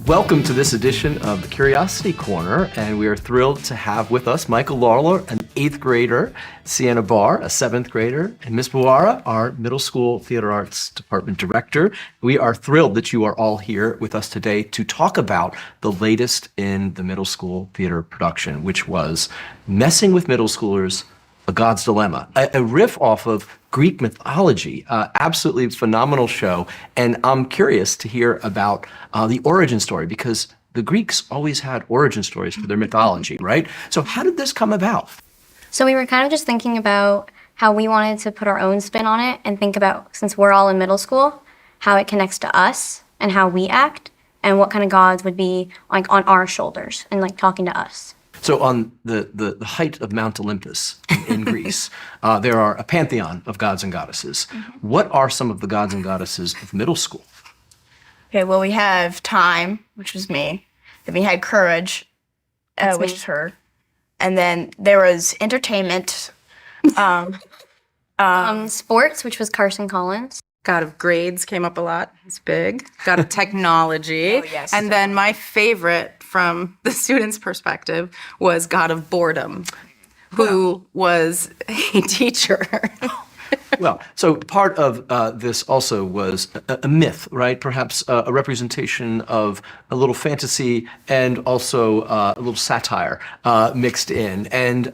Welcome to this edition of the Curiosity Corner, and we are thrilled to have with us Michael Lawler, an 8th grader, Sienna Barr, a 7th grader, and Ms. Buara, our middle school theater arts department director. We are thrilled that you are all here with us today to talk about the latest in the middle school theater production, which was Messing with Middle Schoolers, A God's Dilemma, a riff off of Greek mythology. Absolutely phenomenal show. And I'm curious to hear about the origin story, because the Greeks always had origin stories for their mythology, right? So how did this come about? So we were kind of just thinking about how we wanted to put our own spin on it and think about, since we're all in middle school, how it connects to us and how we act and what kind of gods would be like on our shoulders and like talking to us. So on the height of Mount Olympus in Greece, there are a pantheon of gods and goddesses. Mm-hmm. What are some of the gods and goddesses of middle school? Okay, well, we have time, which was me. Then we had courage, which is her. And then there was entertainment. Sports, which was Carson Collins. God of grades came up a lot. It's big. God of technology. Oh, yes. And then my favorite from the student's perspective was God of boredom, who was a teacher. Well, so part of this also was a myth, right? Perhaps a representation of a little fantasy and also a little satire mixed in. And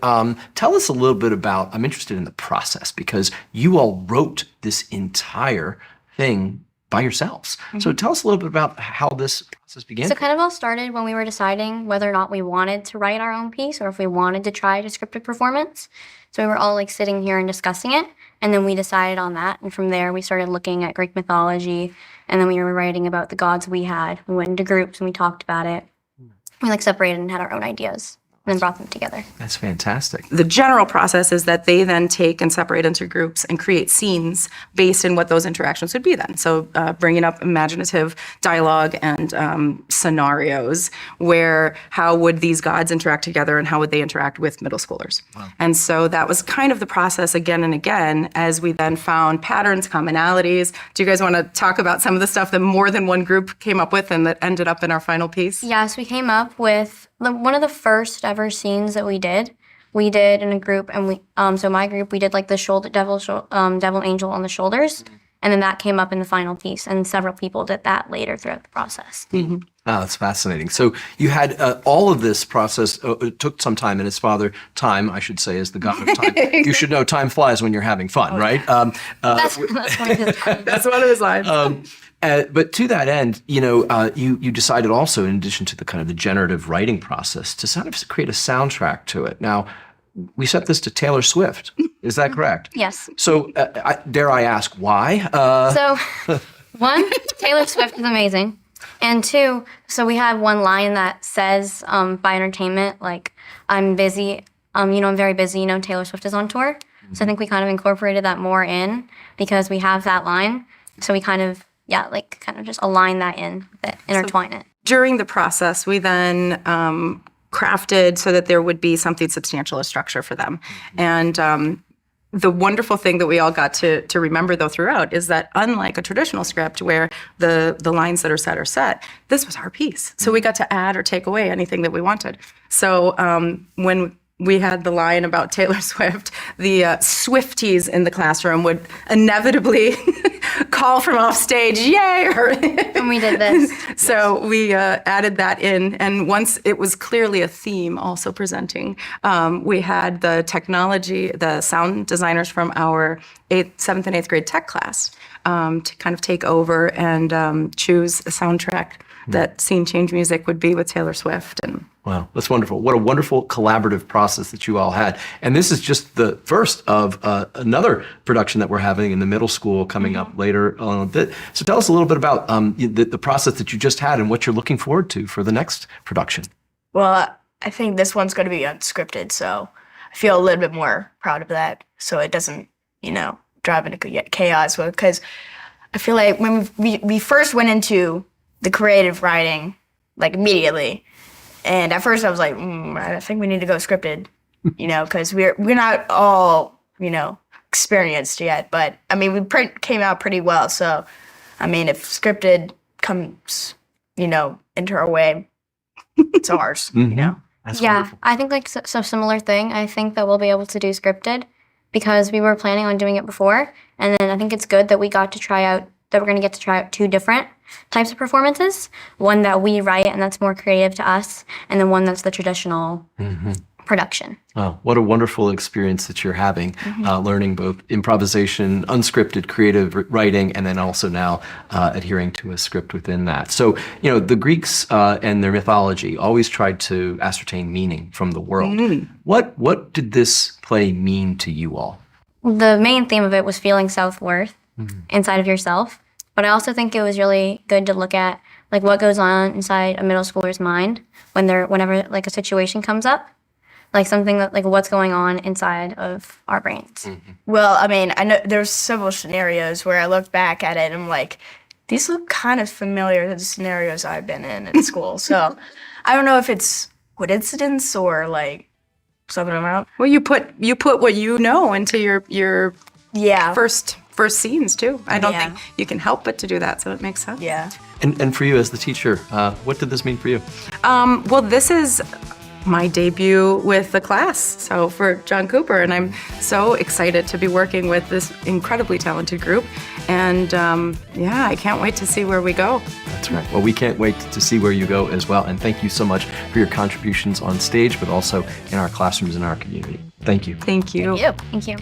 tell us a little bit about, I'm interested in the process, because you all wrote this entire thing by yourselves. Mm-hmm. So tell us a little bit about how this process began. So kind of all started when we were deciding whether or not we wanted to write our own piece or if we wanted to try a scripted performance. So we were all like sitting here and discussing it, and then we decided on that. And from there, we started looking at Greek mythology, and then we were writing about the gods we had. We went into groups and we talked about it. We like separated and had our own ideas, and then brought them together. That's fantastic. The general process is that they then take and separate into groups and create scenes based in what those interactions would be then. So bringing up imaginative dialogue and scenarios where how would these gods interact together and how would they interact with middle schoolers. Wow. And so that was kind of the process again and again as we then found patterns, commonalities. Do you guys want to talk about some of the stuff that more than one group came up with and that ended up in our final piece? Yes, we came up with one of the first ever scenes that we did in a group, and we so my group, we did like the devil angel on the shoulders, and then that came up in the final piece, and several people did that later throughout the process. Mm-hmm. Oh, that's fascinating. So you had all of this process. It took some time, and its father, time, I should say, is the god of time. You should know time flies when you're having fun, right? That's one of his lines. That's one of his lines. But to that end, you decided also, in addition to the kind of the generative writing process, to sort of create a soundtrack to it. Now, we set this to Taylor Swift. Is that correct? Yes. So, dare I ask why? So, one, Taylor Swift is amazing. And two, so we have one line that says, by entertainment, like, I'm busy, I'm very busy, Taylor Swift is on tour. Mm-hmm. So I think we kind of incorporated that more in because we have that line. So we kind of just align that in, intertwine it. During the process, we then crafted so that there would be something substantial, a structure for them. Mm-hmm. And the wonderful thing that we all got to remember, though, throughout is that unlike a traditional script where the lines that are set, this was our piece. So we got to add or take away anything that we wanted. So when we had the line about Taylor Swift, the Swifties in the classroom would inevitably call from off stage, yay! And we did this. So we added that in, and once it was clearly a theme also presenting, we had the sound designers from our 7th and 8th grade tech class to kind of take over and choose a soundtrack that Scene Change Music would be with Taylor Swift. And wow, that's wonderful. What a wonderful collaborative process that you all had. And this is just the first of another production that we're having in the middle school coming up later on a bit. So tell us a little bit about the process that you just had and what you're looking forward to for the next production. Well, I think this one's going to be unscripted, so I feel a little bit more proud of that, so it doesn't, drive into chaos. Because I feel like when we first went into the creative writing, like immediately, and at first I was like, I think we need to go scripted, because we're not all, experienced yet. But I mean, we came out pretty well. So, I mean, if scripted comes enter our way, it's ours. That's Yeah, wonderful. I think like so similar thing. I think that we'll be able to do scripted because we were planning on doing it before, and then I think it's good that we got to try out that we're going to get to try out two different types of performances. One that we write and that's more creative to us, and then one that's the traditional production. Oh, what a wonderful experience that you're having, learning both improvisation, unscripted, creative writing, and then also now adhering to a script within that. So, the Greeks and their mythology always tried to ascertain meaning from the world. What did this play mean to you all? The main theme of it was feeling self-worth inside of yourself. But I also think it was really good to look at like what goes on inside a middle schooler's mind whenever like a situation comes up, like something that like what's going on inside of our brains. Well, I mean, I know there's several scenarios where I look back at it and I'm like, these look kind of familiar to the scenarios I've been in school. So I don't know if it's coincidence or like something about. Well, you put what you know into your Yeah. first scenes too. I don't Yeah. think you can help but to do that, so it makes sense. Yeah. And for you as the teacher, what did this mean for you? Well, this is my debut with the class, so for John Cooper, and I'm so excited to be working with this incredibly talented group. And I can't wait to see where we go. That's right. Well, we can't wait to see where you go as well. And thank you so much for your contributions on stage, but also in our classrooms in our community. Thank you. Thank you. Yep. Thank you.